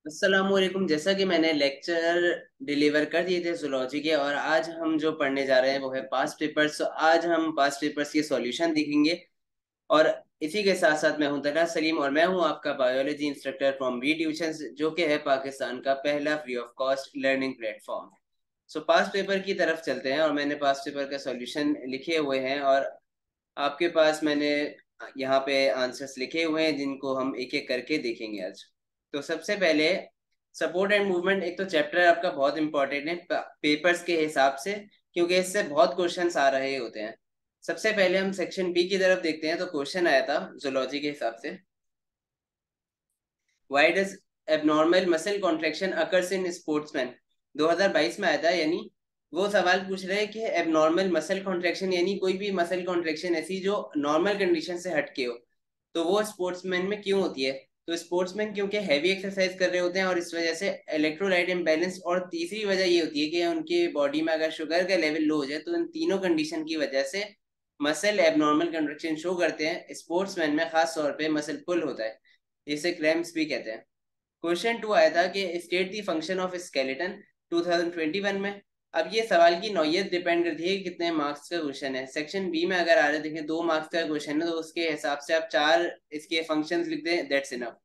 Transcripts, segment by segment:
अस्सलामुअलैकुम। जैसा कि मैंने लेक्चर डिलीवर कर दिए थे जूलॉजी के, और आज हम जो पढ़ने जा रहे हैं वो है पास्ट पेपर्स। तो आज हम पास्ट पेपर्स के सॉल्यूशन देखेंगे। और इसी के साथ साथ मैं हूं तलहा सलीम, और मैं हूं आपका biology instructor from B tuition, जो कि है पाकिस्तान का पहला free of cost learning platform. So past paper की तरफ चलते हैं, और मैंने पास्ट पेपर का सॉल्यूशन लिखे हुए हैं, और आपके पास मैंने यहाँ पे आंसर्स लिखे हुए हैं जिनको हम एक एक करके देखेंगे आज। तो सबसे पहले सपोर्ट एंड मूवमेंट, एक तो चैप्टर आपका बहुत इंपॉर्टेंट है पेपर्स के हिसाब से, क्योंकि इससे बहुत क्वेश्चंस आ रहे होते हैं। सबसे पहले हम सेक्शन बी की तरफ देखते हैं। तो क्वेश्चन आया था जूलॉजी के हिसाब से, why does abnormal muscle contraction occurs in sportsman. 2022 में आया था, यानी वो सवाल पूछ रहे हैं कि एबनॉर्मल मसल कॉन्ट्रैक्शन यानी कोई भी मसल कॉन्ट्रैक्शन ऐसी जो नॉर्मल कंडीशन से हटके हो, तो वो स्पोर्ट्समैन में क्यों होती है। तो स्पोर्ट्समैन क्योंकि हैवी एक्सरसाइज कर रहे होते हैं, और इस वजह से इलेक्ट्रोलाइट इम्बैलेंस, और तीसरी वजह ये होती है कि उनकी बॉडी में अगर शुगर का लेवल लो हो जाए, तो इन तीनों कंडीशन की वजह से मसल एबनॉर्मल कंट्रैक्शन शो करते हैं। स्पोर्ट्समैन में खास तौर पे मसल पुल होता है, इसे क्रैम्प्स भी कहते हैं। क्वेश्चन टू आया था कि state the function of skeleton 2021 में। अब ये सवाल की नौयत डिपेंड करती है कि कितने मार्क्स का क्वेश्चन है। सेक्शन बी में अगर आ रहे देखें 2 मार्क्स का क्वेश्चन है, तो उसके हिसाब से आप 4 इसके फंक्शंस लिख दें, दैट्स इनफ।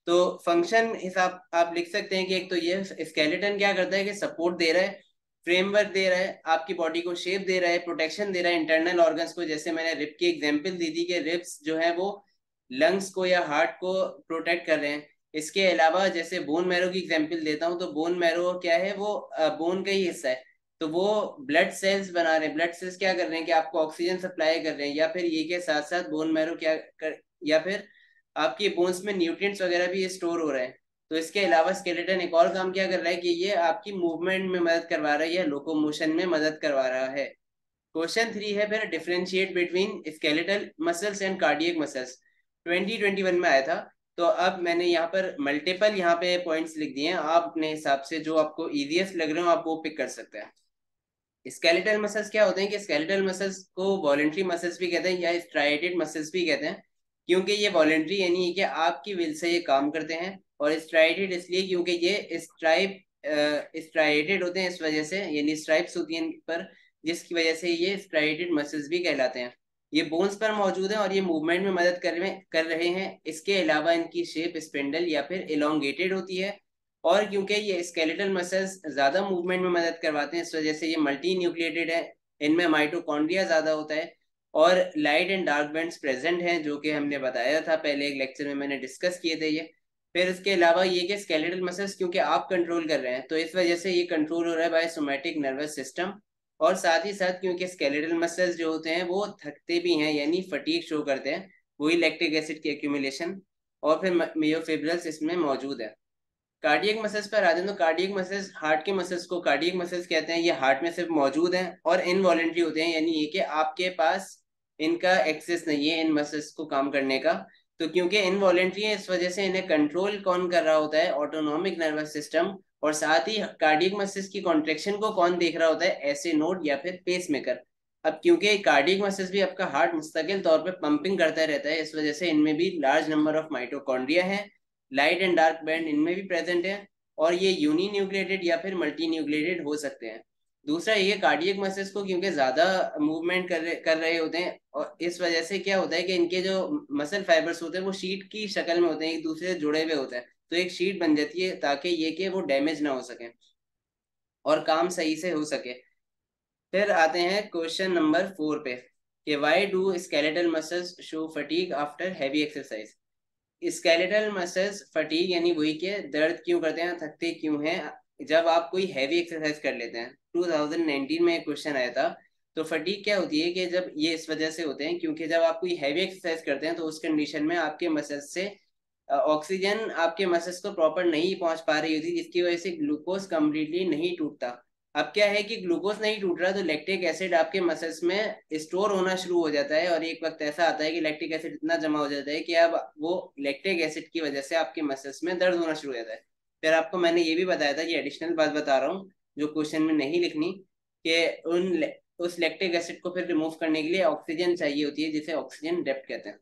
तो फंक्शन हिसाब आप लिख सकते हैं कि एक तो ये स्केलेटन क्या करता है कि सपोर्ट दे रहा है, फ्रेमवर्क दे रहा है, आपकी बॉडी को शेप दे रहा है, प्रोटेक्शन दे रहा है इंटरनल ऑर्गन्स को। जैसे मैंने रिब की एग्जांपल दी थी कि रिब्स जो है वो लंग्स को या हार्ट को प्रोटेक्ट कर रहे हैं। इसके अलावा जैसे बोन मैरो की एग्जांपल देता हूँ, तो बोन मैरो क्या है, वो बोन का ही हिस्सा है। तो वो ब्लड सेल्स बना रहे हैं। ब्लड सेल्स क्या कर रहे हैं कि आपको ऑक्सीजन सप्लाई कर रहे हैं, या फिर ये के साथ साथ बोन मैरो क्या कर, या फिर आपके बोन्स में न्यूट्रिएंट्स वगैरह भी स्टोर हो रहे हैं। तो इसके अलावा स्केलेटन एक और काम क्या कर रहा है कि ये आपकी मूवमेंट में मदद करवा रहा है, या लोकोमोशन में मदद करवा रहा है। क्वेश्चन थ्री है फिर, differentiate between skeletal muscles and cardiac muscles. 2021 में आया था। तो अब मैंने यहाँ पर मल्टीपल यहाँ पे पॉइंट्स लिख दिए हैं, आप अपने हिसाब से जो आपको इजीएस्ट लग रहे हो आप वो पिक कर सकते हैं। स्केलेटल मसल्स क्या होते हैं कि स्केलेटल मसल्स को वॉलेंट्री मसल्स भी कहते हैं, या स्ट्राइटेड मसल्स भी कहते हैं, क्योंकि ये वॉलेंट्री यानी कि आपकी विल से ये काम करते हैं। और स्ट्राइटेड इसलिए क्योंकि ये स्ट्राइटेड होते हैं, इस वजह से, यानी स्ट्राइप्स होती हैं इन पर, जिसकी वजह से ये स्ट्राइटेड मसल्स भी कहलाते हैं। ये बोन्स पर मौजूद है, और ये मूवमेंट में मदद कर रहे हैं। इसके अलावा इनकी शेप स्पिंडल या फिर इलोंगेटेड होती है। और क्योंकि ये स्केलेटल मसल्स ज्यादा मूवमेंट में मदद करवाते हैं, इस वजह से ये मल्टी न्यूक्लिएटेड है। इनमें माइटोकॉन्ड्रिया ज्यादा होता है, और light and dark bands present हैं, जो कि हमने बताया था पहले एक लेक्चर में, मैंने डिस्कस किए थे ये। फिर इसके अलावा ये कि स्केलेटल मसल्स क्योंकि आप कंट्रोल कर रहे हैं, तो इस वजह से ये कंट्रोल हो रहा है बाय सोमैटिक नर्वस सिस्टम। और साथ ही साथ क्योंकि स्केलेटल मसल्स जो होते हैं वो थकते भी हैं, यानी फटीग शो करते हैं, वही लैक्टिक एसिड की एक्यूमुलेशन। और फिर मियोफिब्रल्स इसमें मौजूद है। कार्डियक मसल्स पर आते हैं, तो कार्डियक मसल्स हार्ट के मसल्स को कार्डियक मसल्स कहते हैं। ये हार्ट में सिर्फ मौजूद हैं और इनवॉलेंट्री होते हैं, यानी ये कि आपके पास इनका एक्सेस नहीं है इन मसल्स को काम करने का। तो क्योंकि इनवॉलेंट्री है, इस वजह से इन्हें कंट्रोल कौन कर रहा होता है, ऑटोनॉमिक नर्वस सिस्टम। और साथ ही कार्डियक मसल्स की कॉन्ट्रेक्शन को कौन देख रहा होता है, ऐसे नोड या फिर पेस मेकर। अब क्योंकि कार्डियक मसल्स भी आपका हार्ट मुस्तकिल तौर पे पंपिंग करता रहता है, इस वजह से इनमें भी लार्ज नंबर ऑफ माइटोकॉन्ड्रिया है, लाइट एंड डार्क बैंड इनमें भी प्रेजेंट है। और ये यूनी न्यूक्लिएटेड या फिर मल्टी न्यूक्लिएटेड हो सकते हैं। दूसरा ये कार्डियक मसल्स को क्योंकि ज्यादा मूवमेंट कर रहे होते हैं, और इस वजह से क्या होता है कि इनके जो मसल फाइबर्स होते हैं वो शीट की शक्ल में होते हैं, एक दूसरे से जुड़े हुए होते हैं। तो एक शीट बन जाती है ताकि ये कि वो डैमेज ना हो सके और काम सही से हो सके। फिर आते हैं क्वेश्चन नंबर 4 पे, कि why do skeletal muscles show fatigue after heavy exercise. Skeletal muscles fatigue यानी वही के दर्द क्यों करते हैं, थकते क्यों हैं जब आप कोई हैवी एक्सरसाइज कर लेते हैं। 2019 में एक क्वेश्चन आया था। तो फटीग क्या होती है कि जब ये इस वजह से होते हैं क्योंकि जब आप कोई हैवी एक्सरसाइज करते हैं, तो उस कंडीशन में आपके मसल्स से ऑक्सीजन आपके मसल्स को प्रॉपर नहीं पहुंच पा रही होती, जिसकी वजह से ग्लूकोज कम्प्लीटली नहीं टूटता। अब क्या है कि ग्लूकोज नहीं टूट रहा, तो लैक्टिक एसिड आपके मसल्स में स्टोर होना शुरू हो जाता है, और एक वक्त ऐसा आता है कि लैक्टिक एसिड इतना जमा हो जाता है कि अब वो लैक्टिक एसिड की वजह से आपके मसल्स में दर्द होना शुरू हो जाता है। फिर आपको मैंने ये भी बताया था, ये एडिशनल बात बता रहा हूँ जो क्वेश्चन में नहीं लिखनी, कि उस लैक्टिक एसिड को फिर रिमूव करने के लिए ऑक्सीजन चाहिए होती है, जिसे ऑक्सीजन डेप्ट कहते हैं।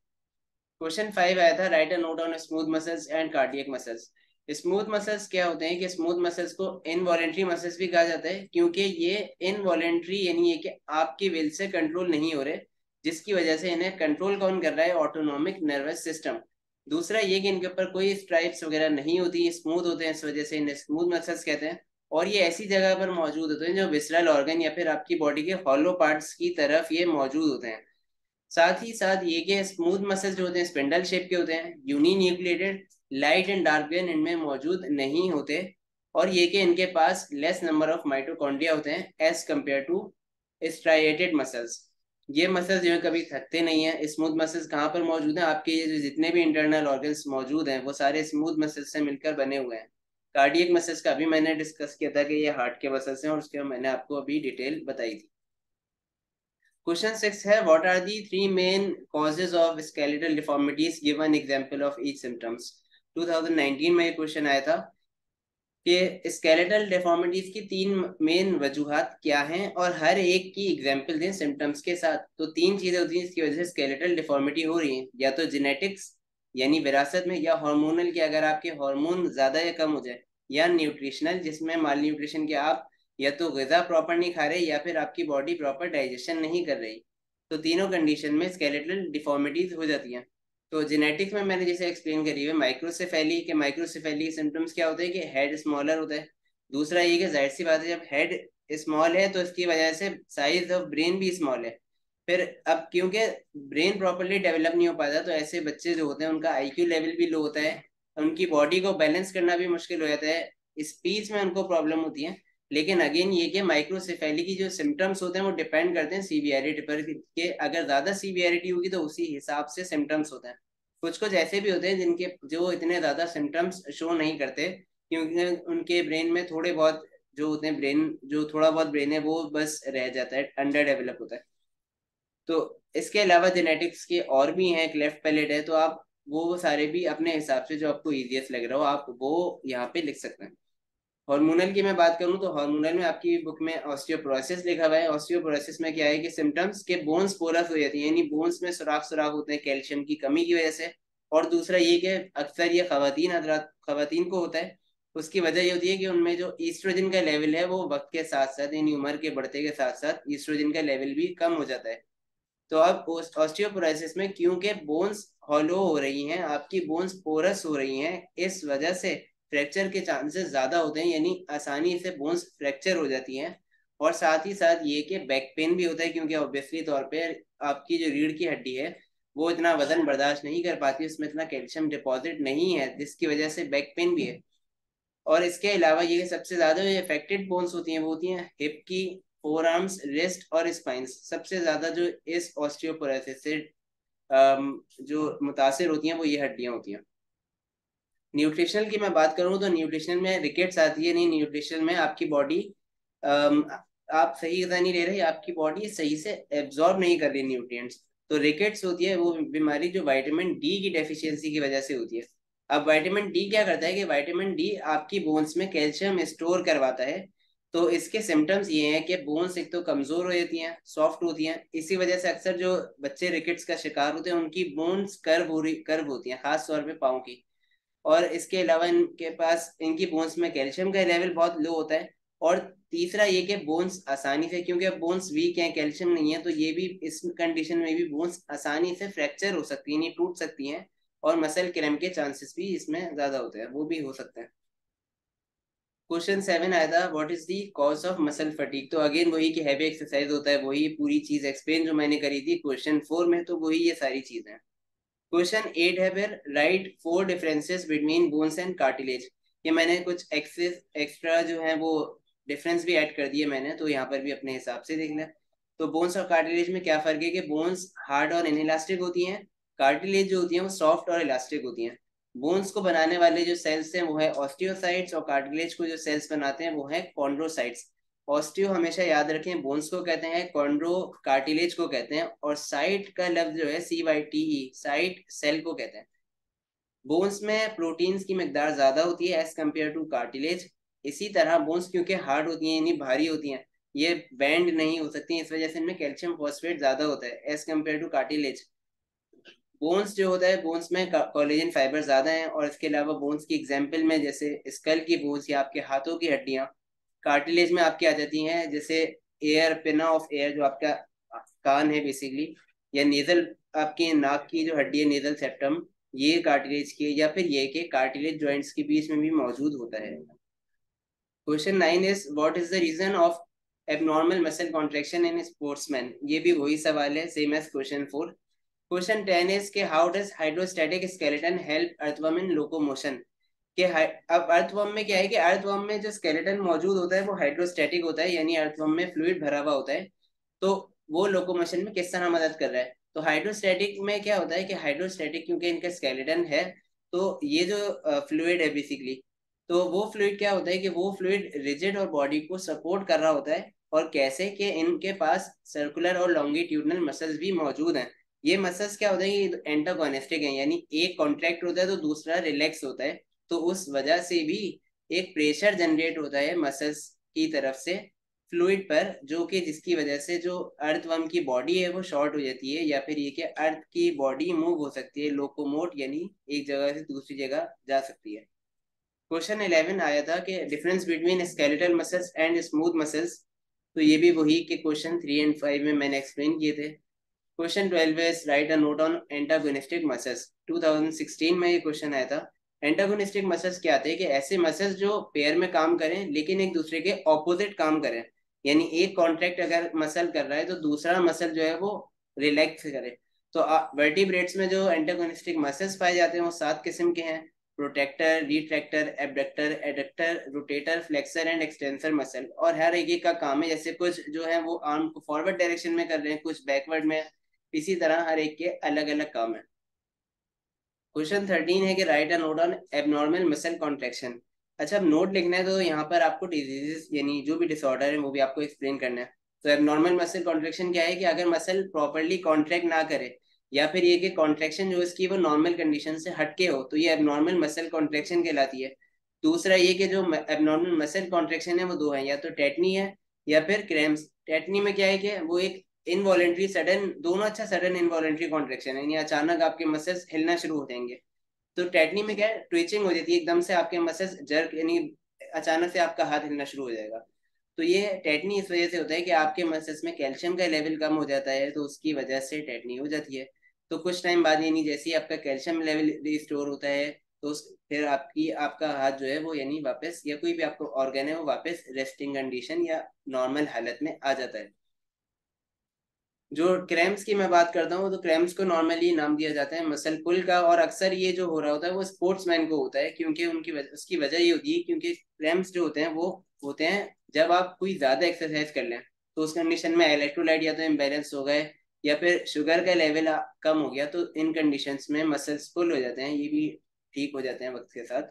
क्वेश्चन 5 आया था, right a note on smooth muscles and cardiac muscles. Smooth muscles क्या होते हैं कि स्मूथ मसल्स को इनवॉलेंट्री मसल्स भी कहा जाता है, क्योंकि ये इनवॉलेंट्री यानी ये कि आपकी विल से कंट्रोल नहीं हो रहे, जिसकी वजह से इन्हें कंट्रोल कौन कर रहा है, ऑटोनॉमिक नर्वस सिस्टम। दूसरा ये कि इनके ऊपर कोई स्ट्राइप्स वगैरह नहीं होती, स्मूथ होते हैं, इस वजह से इन्हें स्मूथ मसल्स कहते हैं। और ये ऐसी जगह पर मौजूद होते हैं जो विसरल ऑर्गन या फिर आपकी बॉडी के हॉलो पार्ट्स की तरफ ये मौजूद होते हैं। साथ ही साथ ये कि स्मूथ मसल्स जो होते हैं स्पिंडल शेप के होते हैं, uninucleated, light and dark vein इनमें मौजूद नहीं होते। और ये कि इनके पास लेस नंबर ऑफ माइटोकॉन्ड्रिया होते हैं as compare to striated muscles. ये मसल्स जो है कभी थकते नहीं हैं। स्मूथ मसल्स कहाँ पर मौजूद हैं, आपके ये जो जितने भी इंटरनल ऑर्गन्स मौजूद हैं वो सारे स्मूथ मसल्स से मिलकर बने हुए हैं। कार्डियक मसल्स का भी मैंने डिस्कस किया था कि ये हार्ट के मसल्स हैं, और उसके मैंने आपको अभी डिटेल बताई थी। क्वेश्चन 6 है, what are the three main causes of skeletal deformities, give an example of each symptoms. 2019 में ये क्वेश्चन आया था कि स्केलेटल डिफॉर्मिटीज की तीन मेन वजूहात क्या हैं और हर एक की एग्जांपल दें सिम्टम्स के साथ। तो तीन चीजें होती हैं जिसकी वजह से स्केलेटल डिफॉर्मिटी हो रही है, या तो जेनेटिक्स यानी विरासत में, या हार्मोनल के अगर आपके हार्मोन ज्यादा या कम हो जाए, या न्यूट्रिशनल जिसमें माल न्यूट्रिशन के आप या तो गजा प्रॉपर नहीं खा रहे या फिर आपकी बॉडी प्रॉपर डाइजेशन नहीं कर रही। तो तीनों कंडीशन में स्केलेटल डिफॉर्मिटीज हो जाती हैं। तो जेनेटिक्स में मैंने जैसे एक्सप्लेन करी है माइक्रोसेफेली के, माइक्रोसेफेली सिम्टम्स क्या होते हैं कि हेड स्मॉलर होता है। दूसरा ये कि जाहिर सी बात है जब हेड स्मॉल है तो इसकी वजह से साइज ऑफ ब्रेन भी स्मॉल है। फिर अब क्योंकि ब्रेन प्रॉपरली डेवलप नहीं हो पाता तो ऐसे बच्चे जो होते हैं उनका आईक्यू लेवल भी लो होता है, उनकी बॉडी को बैलेंस करना भी मुश्किल हो जाता है, स्पीच में उनको प्रॉब्लम होती है। लेकिन अगेन ये कि माइक्रोसेफेली की जो सिम्टम्स होते हैं वो डिपेंड करते हैं सीवियरिटी पर, कि अगर ज्यादा सीवियरिटी होगी तो उसी हिसाब से सिम्टम्स होते हैं। कुछ कुछ ऐसे भी होते हैं जिनके जो इतने ज्यादा सिम्टम्स शो नहीं करते, क्योंकि उनके ब्रेन में थोड़े बहुत जो होते हैं, ब्रेन जो थोड़ा बहुत ब्रेन है वो बस रह जाता है, अंडर डेवलप होता है। तो इसके अलावा जेनेटिक्स के और भी हैं, क्लेफ्ट पैलेट है, तो आप वो सारे भी अपने हिसाब से जो आपको इजीएस्ट लग रहा हो आप वो यहाँ पे लिख सकते हैं। हार्मोनल की मैं बात करूं तो हार्मोनल में आपकी बुक में ऑस्टियोपोरोसिस लिखा हुआ है। ऑस्टियोपोरोसिस में क्या है कि सिम्टम्स के बोन्स पोरस हो जाती है, यानी बोन्स में सुराख सुराख होते हैं कैल्शियम की कमी की वजह से। और दूसरा ये कि अक्सर ये खवातीन हजरात खवातीन को होता है। उसकी वजह ये होती है कि उनमें जो ईस्ट्रोजन का लेवल है वो वक्त के साथ साथ यानी उम्र के बढ़ते के साथ साथ ईस्ट्रोजन का लेवल भी कम हो जाता है। तो अब ऑस्टियोपोरोसिस में क्योंकि बोन्स हॉलो हो रही हैं, आपकी बोन्स पोरस हो रही हैं, इस वजह से फ्रैक्चर के चांसेस ज्यादा होते हैं, यानी आसानी से बोन्स फ्रैक्चर हो जाती हैं। और साथ ही साथ ये कि बैक पेन भी होता है, क्योंकि ऑब्वियसली तौर पे आपकी जो रीढ़ की हड्डी है वो इतना वजन बर्दाश्त नहीं कर पाती, उसमें इतना कैल्शियम डिपॉजिट नहीं है, जिसकी वजह से बैक पेन भी है। और इसके अलावा ये सबसे ज्यादा जो इफेक्टेड बोन्स होती हैं वो होती हैं हिप की, फोर आर्म्स, रिस्ट और स्पाइंस। सबसे ज्यादा जो इस ऑस्टियोपोरोसिस से जो मुतासिर होती हैं वो ये हड्डियां होती हैं। न्यूट्रिशनल की मैं बात करूं तो न्यूट्रिशनल में रिकेट्स आती है, नहीं न्यूट्रिशनल में आपकी बॉडी आप सही गज़ा नहीं ले रहे, आपकी बॉडी सही से एब्जॉर्ब नहीं कर रही न्यूट्रिएंट्स। तो रिकेट्स होती है वो बीमारी जो विटामिन डी की डेफिशिएंसी की वजह से होती है। अब विटामिन डी क्या करता है कि विटामिन डी आपकी बोन्स में कैल्शियम स्टोर करवाता है। तो इसके सिम्टम्स ये हैं कि बोन्स एक तो कमजोर हो जाती हैं, सॉफ्ट होती हैं। इसी वजह से अक्सर जो बच्चे रिकेट्स का शिकार होते हैं उनकी बोन्स कर्व होती हैं, खास तौर पे पाँव की। और इसके अलावा इनके पास इनकी बोन्स में कैल्शियम का लेवल बहुत लो होता है। और तीसरा ये कि बोन्स आसानी से, क्योंकि अब बोन्स वीक हैं, कैल्शियम नहीं है, तो ये भी इस कंडीशन में भी बोन्स आसानी से फ्रैक्चर हो सकती हैं, नहीं टूट सकती हैं। और मसल क्रैम्प के चांसेस भी इसमें ज्यादा होते हैं, वो भी हो सकते हैं। क्वेश्चन 7 आया था, what is the cause of muscle fatigue. तो अगेन वही कि हैवी एक्सरसाइज होता है, वही पूरी चीज एक्सप्लेन जो मैंने करी थी क्वेश्चन 4 में, तो वही ये सारी चीजें हैं। क्वेश्चन 8 है फिर, right four differences between bones and cartilage. ये मैंने कुछ एक्स्ट्रा जो है वो डिफरेंस भी ऐड कर दिए मैंने, तो यहाँ पर भी अपने हिसाब से देख लें। तो बोन्स और कार्टिलेज में क्या फर्क है कि बोन्स हार्ड और इनइलास्टिक होती हैं, कार्टिलेज जो होती हैं वो सॉफ्ट और इलास्टिक होती हैं। बोन्स को बनाने वाले जो सेल्स हैं वो है ऑस्टियोसाइट्स, और कार्टिलेज को जो सेल्स बनाते हैं वो है कॉन्ड्रोसाइट्स। ऑस्टियो हमेशा याद रखें बोन्स को कहते हैं, कॉन्ड्रो कार्टिलेज को कहते हैं, और साइट का लफ्ज जो है CYTE, साइट सेल को कहते हैं। बोन्स में प्रोटीन्स की मिकदार ज्यादा होती है एज कम्पेयर टू कार्टिलेज। इसी तरह बोन्स क्योंकि हार्ड होती हैं यानी भारी होती हैं, ये बैंड नहीं हो सकती, इस वजह से इनमें कैल्शियम फॉस्फेट ज्यादा होता है as compare to cartilage. Bones जो होता है, बोन्स में कोलेजन फाइबर ज्यादा हैं, और इसके अलावा बोन्स की एग्जांपल में जैसे स्कल की बोन्स या आपके हाथों की हड्डियां, कार्टिलेज में आपकी आ जाती हैं, जैसे एयर, पिना ऑफ एयर जो आपका कान है बेसिकली, या नेजल, आपके नाक की जो हड्डी है नेजल सेप्टम, ये कार्टिलेज की है, या फिर ये के कार्टिलेज जॉइंट्स के बीच में भी मौजूद होता है। Question 9 is what is the reason of abnormal muscle contraction in sportsman. ये भी वही सवाल है, same as question 4। Question 10 is के how does hydrostatic skeleton help earthworm in locomotion. कि अब अर्थवर्म में क्या है कि अर्थवर्म में जो स्केलेटन मौजूद होता है वो हाइड्रोस्टैटिक होता है, यानी अर्थवर्म में फ्लूइड भरा हुआ होता है, तो वो लोकोमोशन में किस तरह मदद कर रहा है। तो हाइड्रोस्टैटिक में क्या होता है कि हाइड्रोस्टैटिक क्योंकि इनका स्केलेटन है, तो ये जो फ्लूइड है बेसिकली, तो वो फ्लूइड क्या होता है कि वो फ्लूइड रिजिड और बॉडी को सपोर्ट कर रहा होता है। और कैसे कि इनके पास सर्कुलर और लॉन्गिट्यूडनल मसल्स भी मौजूद हैं। ये मसल्स क्या होता है, ये एंटागोनिस्टिक है, यानी एक कॉन्ट्रैक्ट होता है तो दूसरा रिलैक्स होता है, तो उस वजह से भी एक प्रेशर जनरेट होता है मसल्स की तरफ से फ्लूइड पर, जो कि जिसकी वजह से जो अर्थवर्म की बॉडी है वो शॉर्ट हो जाती है, या फिर ये कि अर्थ की बॉडी मूव हो सकती है, लोकोमोट, यानी एक जगह से दूसरी जगह जा सकती है। क्वेश्चन 11 आया था कि difference between skeletal muscles and smooth muscles, तो ये भी वही के क्वेश्चन 3 एंड 5 में मैंने एक्सप्लेन किए थे। क्वेश्चन 12 है right a note on antagonistic muscles. 2016 में ये क्वेश्चन आया था। एंटागोनिस्टिक मसल्स क्या आते हैं कि ऐसे मसल्स जो पेयर में काम करें लेकिन एक दूसरे के ऑपोजिट काम करें, यानी एक कॉन्ट्रैक्ट अगर मसल कर रहा है तो दूसरा मसल जो है वो रिलैक्स करे। तो वर्टिब्रेट्स में जो एंटागोनिस्टिक मसल्स पाए जाते हैं वो 7 किस्म के हैं: protractor, retractor, abductor, adductor, rotator, flexor and extensor muscle. और हर एक का काम है, जैसे कुछ जो है वो आर्म को फॉरवर्ड डायरेक्शन में कर रहे हैं, कुछ बैकवर्ड में, इसी तरह हर एक के अलग अलग काम है। क्वेश्चन 13 है कि right a note on abnormal muscle contraction. अच्छा, अब नोट लिखना है तो यहाँ पर आपको डिजीजेस यानी जो भी डिसऑर्डर है वो भी आपको एक्सप्लेन करना है। तो एबनॉर्मल मसल कॉन्ट्रैक्शन क्या है कि अगर मसल प्रॉपरली कॉन्ट्रैक्ट ना करे, या फिर ये कि कॉन्ट्रैक्शन जो इसकी वो नॉर्मल कंडीशन से हटके हो, तो ये एबनॉर्मल मसल कॉन्ट्रैक्शन कहलाती है। दूसरा ये कि जो एबनॉर्मल मसल कॉन्ट्रैक्शन है वो दो है, या तो टेटनी है या फिर क्रैम्प्स। टेटनी में क्या है कि वो एक इनवॉलेंट्री सडन, दोनों अच्छा सडन इनवॉलेंट्री कॉन्ट्रेक्शन है, यानी अचानक आपके मसल्स हिलना शुरू हो जाएंगे। तो टेटनी में क्या है, ट्विचिंग हो जाती है एकदम से, आपके मसल्स जर्क, यानी अचानक से आपका हाथ हिलना शुरू हो जाएगा। तो ये टेटनी इस वजह से होता है कि आपके मसल्स में कैल्शियम का लेवल कम हो जाता है, तो उसकी वजह से टेटनी हो जाती है। तो कुछ टाइम बाद, यानी जैसे ही आपका कैल्शियम लेवल रिस्टोर होता है, तो फिर आपकी आपका हाथ जो है वो यानी वापस, या कोई भी आपका ऑर्गन है वो वापस रेस्टिंग कंडीशन या नॉर्मल हालत में आ जाता है। जो क्रैम्प्स की मैं बात करता हूँ, तो क्रैम्प्स को नॉर्मली नाम दिया जाता है मसल पुल का, और अक्सर ये जो हो रहा होता है वो स्पोर्ट्समैन को होता है, क्योंकि उसकी वजह ये होती है क्योंकि क्रैम्प्स जो होते हैं वो होते हैं जब आप कोई ज्यादा एक्सरसाइज कर लें, तो उस कंडीशन में इलेक्ट्रोलाइट या तो इम्बेलेंस हो गए, या फिर शुगर का लेवल कम हो गया, तो इन कंडीशंस में मसल्स पुल हो जाते हैं, ये भी ठीक हो जाते हैं वक्त के साथ।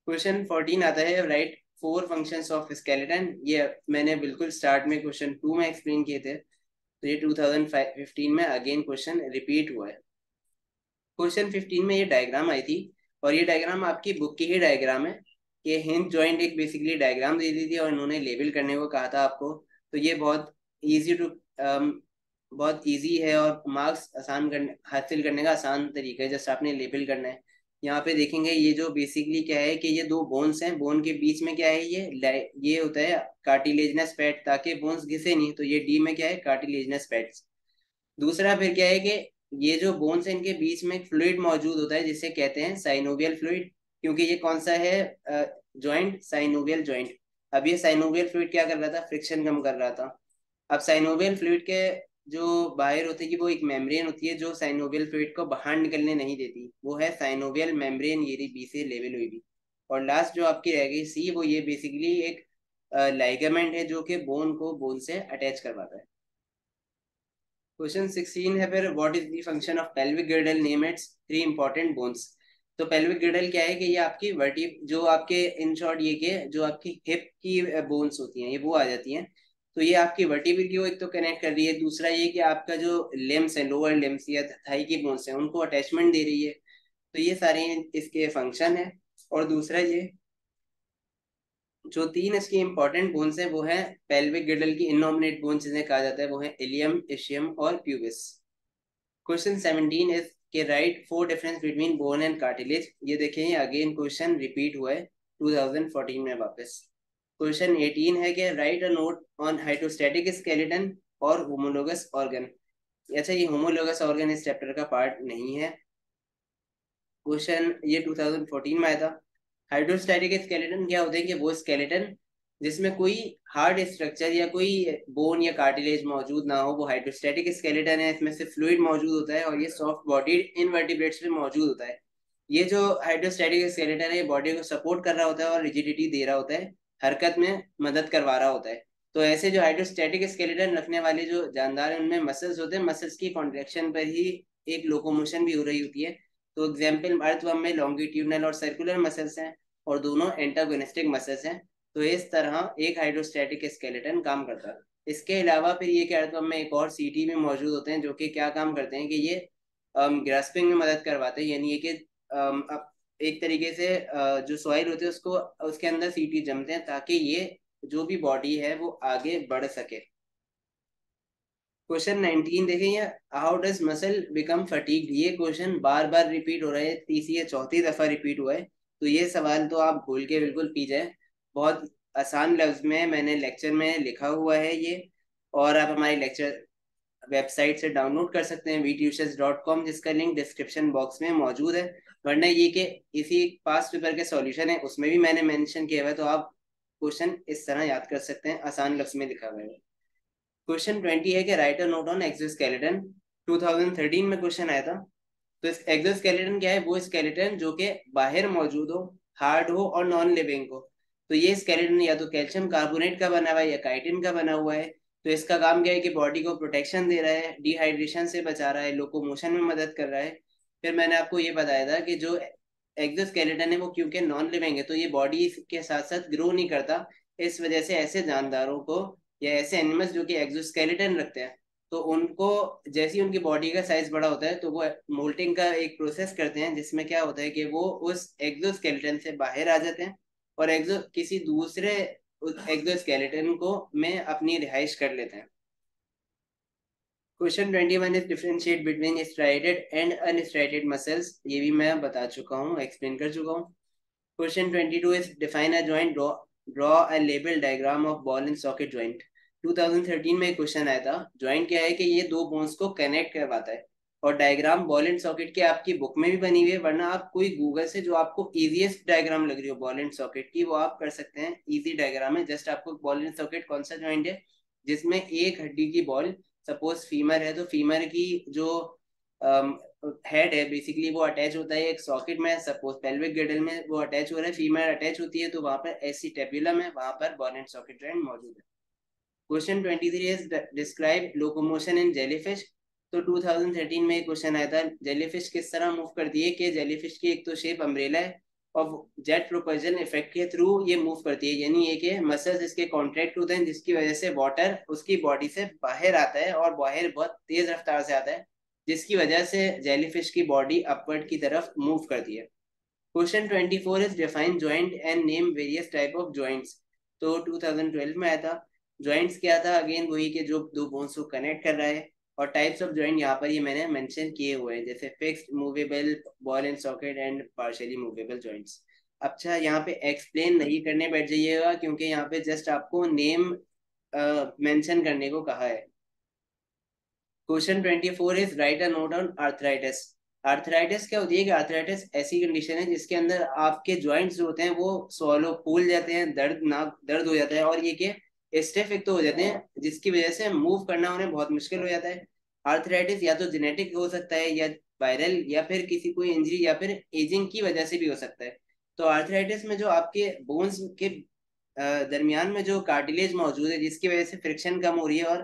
क्वेश्चन 14 आता है राइट 4 फंक्शंस ऑफ स्केलेटन। ये मैंने बिल्कुल स्टार्ट में क्वेश्चन 2 में एक्सप्लेन किए थे, तो ये 2015 में अगेन क्वेश्चन रिपीट हुआ है। क्वेश्चन 15 में ये डायग्राम आई थी, और ये डायग्राम आपकी बुक की ही डायग्राम है। ये हिंज जॉइंट एक बेसिकली डायग्राम दे दी थी और इन्होंने लेबल करने को कहा था आपको। तो ये बहुत इजी है, और मार्क्स आसान करने हासिल करने का आसान तरीका है, जस्ट आपने लेबल करना है। यहाँ पे देखेंगे ये जो बेसिकली क्या है कि ये दो बोन्स हैं, बोन के बीच में क्या है, ये होता है कार्टिलेजनस पैड, ताकि बोन्स घिसे नहीं, तो ये डी में क्या है, कार्टिलेजनस पैड। दूसरा फिर क्या है कि ये जो बोन्स है इनके बीच में एक फ्लूइड मौजूद होता है जिसे कहते हैं साइनोवियल फ्लूइड, क्योंकि ये कौन सा है, जॉइंट, साइनोवियल जॉइंट। अब ये साइनोवियल फ्लूइड क्या कर रहा था, फ्रिक्शन कम कर रहा था। अब साइनोवियल फ्लूइड के जो बाहर होती है, वो एक मेम्ब्रेन होती है जो साइनोवियल फ्लूइड को बाहर निकलने नहीं देती, वो है साइनोवियल मेम्ब्रेन, ये बी से लेवल हुई भी। और लास्ट जो आपकी रह गई सी, वो ये बेसिकली एक लाइगामेंट है जो कि बोन को बोन से अटैच करवाता है। क्वेश्चन 16 है फिर what is the function of pelvic गिर्डल, name it's 3 important bones. तो पेल्विक गिर्डल क्या है कि ये आपकी वर्टी जो आपके इन शॉर्ट ये के जो आपकी हिप की बोन्स होती हैं ये वो आ जाती हैं। तो ये आपकी वर्टिब्रल को एक तो कनेक्ट कर रही है, दूसरा ये कि आपका जो लिम्स है, लोअर लिम्स या थाई की बोन्स है, उनको अटैचमेंट दे रही है। तो ये सारे इसके फंक्शन है। और दूसरा ये जो 3 इसकी इंपॉर्टेंट बोन्स हैं वो है पेल्विक गिर्डल की इनॉमिनेट बोन्स जिन्हें कहा जाता है, वो है इलियम, इशियम और प्यूबिस। क्वेश्चन 17 इज कि right four difference between bone and cartilage. ये देखें, ये अगेन क्वेश्चन रिपीट हुआ है 2014 में वापस। क्वेश्चन 18 है कि right a note on hydrostatic skeleton और होमोलोगस ऑर्गन। अच्छा, ये होमोलोगस ऑर्गन इस चैप्टर का पार्ट नहीं है। क्वेश्चन ये 2014 में आया था। हाइड्रोस्टैटिक स्केलेटन क्या होते हैं कि वो स्केलेटन जिसमें कोई हार्ड स्ट्रक्चर या कोई बोन या कार्टिलेज मौजूद ना हो, वो हाइड्रोस्टैटिक स्केलेटन है। इसमें से फ्लूइड मौजूद होता है और ये सॉफ्ट बॉडीड इनवर्टिब्रेट्स में मौजूद होता है। ये जो हाइड्रोस्टैटिक स्केलेटन है बॉडी को सपोर्ट कर रहा होता है और रिजिडिटी दे रहा होता है, हरकत में मदद करवा रहा होता है। तो ऐसे जो हाइड्रोस्टैटिक स्केलेटन रखने वाले जो जानदार हैं उनमें मसल्स होते हैं, मसल्स की कॉन्ट्रेक्शन पर ही एक लोकोमोशन भी हो रही होती है। तो एग्जाम्पल अर्थवर्म में लॉन्गिट्यूडनल और सर्कुलर मसल्स हैं और दोनों एंटागोनिस्टिक मसल्स हैं। तो इस तरह एक हाइड्रोस्टैटिक स्केलेटन काम करता है। इसके अलावा फिर ये कि अर्थवर्म में एक और सीटी भी मौजूद होते हैं जो कि क्या काम करते हैं कि ये ग्रास्पिंग में मदद करवाते हैं। यानी ये कि एक तरीके से जो सॉइल होती है उसको उसके अंदर सीटी जमते हैं ताकि ये जो भी बॉडी है वो आगे बढ़ सके। क्वेश्चन 19 देखें, ये how does muscle become fatigued. ये क्वेश्चन बार बार रिपीट हो रहा है, तीसरी या चौथी दफा रिपीट हुआ है। तो ये सवाल तो आप भूल के बिल्कुल पी जाए। बहुत आसान लफ्ज में मैंने लेक्चर में लिखा हुआ है ये, और आप हमारी लेक्चर वेबसाइट से डाउनलोड कर सकते हैं vtutions.com, जिसका लिंक डिस्क्रिप्शन बॉक्स में मौजूद है। वरना ये कि इसी पास्ट पेपर के सॉल्यूशन है उसमें भी मैंने मेंशन किया हुआ है, तो आप क्वेश्चन इस तरह याद कर सकते हैं, आसान लफ्ज में लिखा हुआ है। क्वेश्चन 20 है कि right a note on exoskeleton. 2013 में क्वेश्चन आया था। तो इस एक्सोस्केलेटन क्या है, वो स्केलेटन जो कि बाहर मौजूद हो, हार्ड हो और नॉन लिविंग हो। तो ये स्केलेटन या तो कैल्शियम कार्बोनेट का बना हुआ है या काइटिन का बना हुआ है। तो इसका काम क्या है कि बॉडी को प्रोटेक्शन दे रहा है, डिहाइड्रेशन से बचा रहा है, लोकोमोशन में मदद कर रहा है। फिर मैंने आपको ये बताया था कि जो एक्सोस्केलेटन है वो क्योंकि नॉन लिविंग है तो ये बॉडी के साथ साथ ग्रो नहीं करता। इस वजह से ऐसे जानदारों को या ऐसे एनिमल्स जो कि एक्सोस्केलेटन रखते हैं, तो उनको जैसे ही उनकी बॉडी का साइज बड़ा होता है तो वो मोल्टिंग का एक प्रोसेस करते हैं, जिसमें क्या होता है कि वो उस एक्सोस्केलेटन से बाहर आ जाते हैं और एक्सो किसी दूसरे एक्सोस्केलेटन को में अपनी रिहाइश कर लेते हैं। Question 21 is differentiate between striated and unstriated muscles. ये भी मैं बता चुका हूँ, एक्सप्लेन कर चुका हूँ। Question 22 is define a joint, draw a label diagram of ball and socket joint. 2013 में एक क्वेश्चन आया था। जॉइंट क्या है कि ये दो बोन्स को कनेक्ट करवाता है, और डायग्राम बॉल एंड सॉकेट की आपकी बुक में भी बनी हुई है, वरना आप कोई गूगल से जो आपको इजीएस्ट डायग्राम लग रही हो बॉल एंड सॉकेट की वो आप कर सकते हैं। इजी डायग्राम है, जस्ट आपको बॉल एंड सॉकेट कौन सा जॉइंट है जिसमें एक हड्डी की बॉल, सपोज फीमर है तो फीमर की जो हेड है बेसिकली वो अटैच होता है एक सॉकेट में। सपोज पेल्विक गिडल में वो अटैच हो रहा है, फीमर अटैच होती है, तो वहां पर एसिटेबुलम है, वहां पर बॉल एंड सॉकेट जॉइंट मौजूद है। Question 23 is describe locomotion in jellyfish. तो 2013 में एक क्वेश्चन आया था, जेलीफिश किस तरह मूव करती है कि जेलीफिश की एक तो शेप अम्ब्रेला है और जेट प्रोपल्जन इफेक्ट के थ्रू ये मूव करती है। यानी ये कि मसल्स इसके कॉन्ट्रैक्ट होते हैं जिसकी वजह से वाटर उसकी बॉडी से बाहर आता है और बाहर बहुत तेज रफ्तार से आता है, जिसकी वजह से जेलीफिश की बॉडी अपवर्ड की तरफ मूव करती है। Question 24 is define joint and name various type of joints. तो 2012 में आया था। जॉइंट्स क्या था, अगेन वही के जो दो बोन्स को कनेक्ट कर रहा है, और टाइप्स ऑफ जॉइंट यहाँ पर ये मैंने मेंशन किए हुए हैं, जैसे fixed, movable, ball and socket and partially movable joints. अच्छा, यहाँ पे एक्सप्लेन नहीं करने बैठ जाइएगा क्योंकि यहाँ पे जस्ट आपको नेम मेंशन करने को कहा है। Question 24 is right a note on arthritis. Arthritis क्या होती है कि आर्थराइटिस ऐसी कंडीशन है जिसके अंदर आपके जॉइंट्स जो होते हैं वो स्वॉलो फूल जाते हैं, दर्द हो जाता है, और ये कि स्टिफ एक तो हो जाते हैं जिसकी वजह से मूव करना उन्हें बहुत मुश्किल हो जाता है। आर्थराइटिस या तो जेनेटिक हो सकता है या वायरल या फिर किसी कोई इंजरी या फिर एजिंग की वजह से भी हो सकता है। तो आर्थराइटिस में जो आपके बोन्स के दरमियान में जो कार्टिलेज मौजूद है जिसकी वजह से फ्रिक्शन कम हो रही है और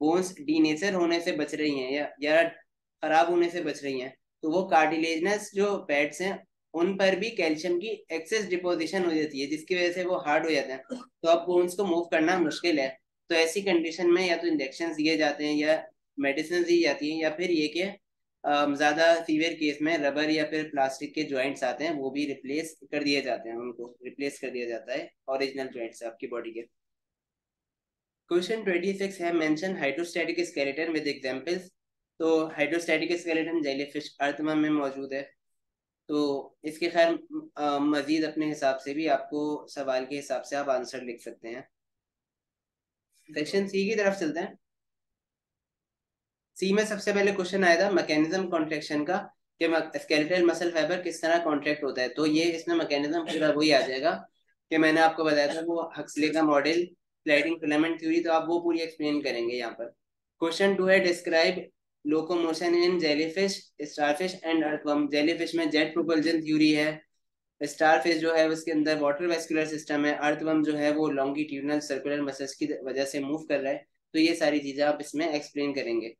बोन्स डीनेचर होने से बच रही हैं या खराब होने से बच रही हैं, तो वो कार्टिलेजनस जो पैड्स हैं उन पर भी कैल्शियम की एक्सेस डिपोजिशन हो जाती है जिसकी वजह से वो हार्ड हो जाते हैं, तो अब बोन्स को मूव करना मुश्किल है। तो ऐसी कंडीशन में या तो इंजेक्शन दिए जाते हैं या मेडिसिन दी जाती हैं, या फिर ये कि ज्यादा सीवियर केस में रबर या फिर प्लास्टिक के जॉइंट्स आते हैं वो भी रिप्लेस कर दिए जाते हैं, उनको रिप्लेस कर दिया जाता है ओरिजिनल जॉइंट्स आपकी बॉडी के। क्वेश्चन 26 है mention hydrostatic skeleton with examples. तो हाइड्रोस्टैटिक स्केलेटन जेलीफिश अर्थवर्म में मौजूद है। तो इसके खैर मजीद अपने हिसाब से भी आपको सवाल के हिसाब से आप आंसर लिख सकते हैं। सेक्शन सी की तरफ चलते हैं। सी में सबसे पहले क्वेश्चन आया था मैकेनिज्म कॉन्ट्रैक्शन का, कि स्केलेटल मसल फाइबर किस तरह कॉन्ट्रैक्ट होता है। तो ये इसमें मैकेनिज्म पूरा वही आ जाएगा कि मैंने आपको बताया था वो हक्सले का मॉडल, स्लाइडिंग फिलामेंट थ्योरी, तो आप वो पूरी एक्सप्लेन करेंगे यहाँ पर। क्वेश्चन 2 है describe locomotion in jellyfish, starfish and earthworm. Jellyfish में जेट प्रोपल्जन थ्योरी है, स्टारफिश जो है उसके अंदर वाटर वेस्कुलर सिस्टम है, अर्थवर्म जो है वो लॉन्गिट्यूडनल सर्कुलर मसल्स की वजह से मूव कर रहा है। तो ये सारी चीजें आप इसमें एक्सप्लेन करेंगे।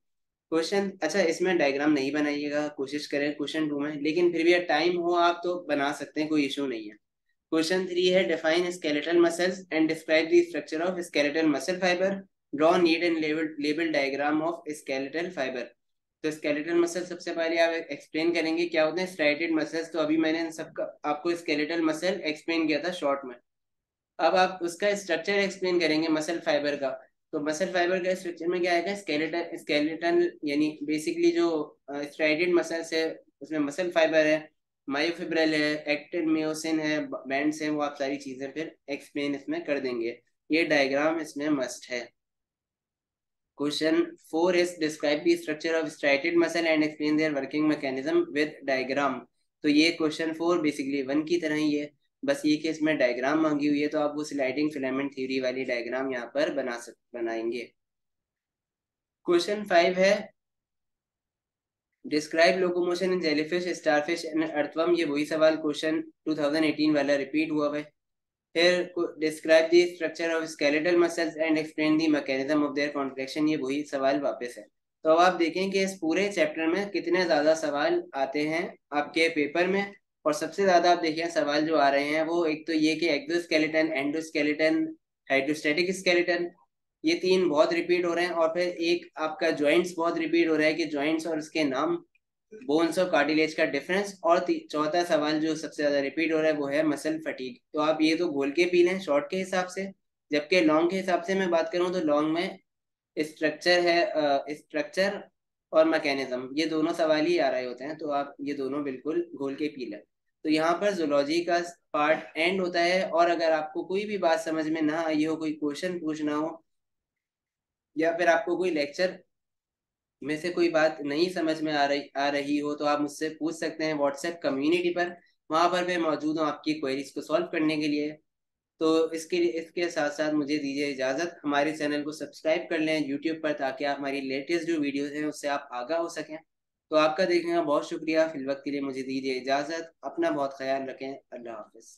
क्वेश्चन, अच्छा इसमें डायग्राम नहीं बनाइएगा, कोशिश करें क्वेश्चन 2 में, लेकिन फिर भी टाइम हो आप तो बना सकते हैं, कोई इशू नहीं है। क्वेश्चन 3 है define skeletal muscles and describe the structure of skeletal muscle fibre, draw need and label diagram of skeletal fibre. तो स्केलेटल मसल सबसे पहले आप एक्सप्लेन करेंगे क्या होते हैं स्ट्राइटेड मसल्स। तो अभी मैंने इन सबका आपको स्केलेटल मसल एक्सप्लेन किया था शॉर्ट में। अब आप उसका स्ट्रक्चर एक्सप्लेन करेंगे मसल फाइबर का। तो मसल फाइबर का स्ट्रक्चर में क्या आएगा, स्केलेटन, स्केलेटन यानी बेसिकली जो स्ट्राइडेड मसल्स है उसमें मसल फाइबर है, मायोफिब्रल है, एक्टिन मियोसिन है, बैंड्स हैं, वो आप सारी चीजें फिर एक्सप्लेन इसमें कर देंगे। ये डायग्राम इसमें मस्ट है। Question 4 is describe the structure of striated muscle and explain their working mechanism with diagram। तो ये क्वेश्चन 4 बेसिकली 1 की तरह ही है, बस ये कि इसमें डायग्राम मांगी हुई है, तो आप वो स्लाइडिंग फिलामेंट थ्योरी वाली डायग्राम यहाँ पर बनाएंगे। क्वेश्चन 5 है describe locomotion in jellyfish, starfish and earthworm. ये वही सवाल क्वेश्चन 2018 वाला रिपीट हुआ है। फिर describe the structure of skeletal muscles and explain the mechanism of their contraction. ये वही सवाल वापस है। तो अब आप देखें कि इस पूरे चैप्टर में कितने ज्यादा सवाल आते हैं आपके पेपर में। और सबसे ज्यादा आप देखिए सवाल जो आ रहे हैं वो एक तो ये कि एक्सोस्केलेटन, एंडोस्केलेटन, हाइड्रोस्टैटिक स्केलेटन, ये तीन बहुत रिपीट हो रहे हैं। और फिर एक आपका जॉइंट्स बहुत रिपीट हो रहा है कि जॉइंट्स और उसके नाम, बोन्स और कार्टिलेज का डिफरेंस। और चौथा सवाल जो सबसे ज्यादा रिपीट हो रहा है वो है मसल फटीग। तो आप ये तो घोल के पी लें शॉर्ट के हिसाब से। जबकि लॉन्ग के हिसाब से मैं बात करूं तो लॉन्ग में स्ट्रक्चर है, स्ट्रक्चर और मैकेनिज्म, ये दोनों सवाल ही आ रहे होते हैं। तो आप ये दोनों बिल्कुल घोल के पी लें। तो यहाँ पर जूलॉजी का पार्ट एंड होता है। और अगर आपको कोई भी बात समझ में ना आई हो, कोई क्वेश्चन पूछना हो, या फिर आपको कोई लेक्चर में से कोई बात नहीं समझ में आ रही हो, तो आप मुझसे पूछ सकते हैं व्हाट्सएप कम्युनिटी पर। वहां पर मैं मौजूद हूँ आपकी क्वेरीज को सॉल्व करने के लिए। तो इसके साथ साथ मुझे दीजिए इजाजत, हमारे चैनल को सब्सक्राइब कर लें यूट्यूब पर, ताकि आप हमारी लेटेस्ट जो वीडियोस हैं उससे आप आगाह हो सकें। तो आपका देखने का बहुत शुक्रिया। फिल वक्त के लिए मुझे दीजिए इजाजत, अपना बहुत ख्याल रखें। अल्लाह हाफिज।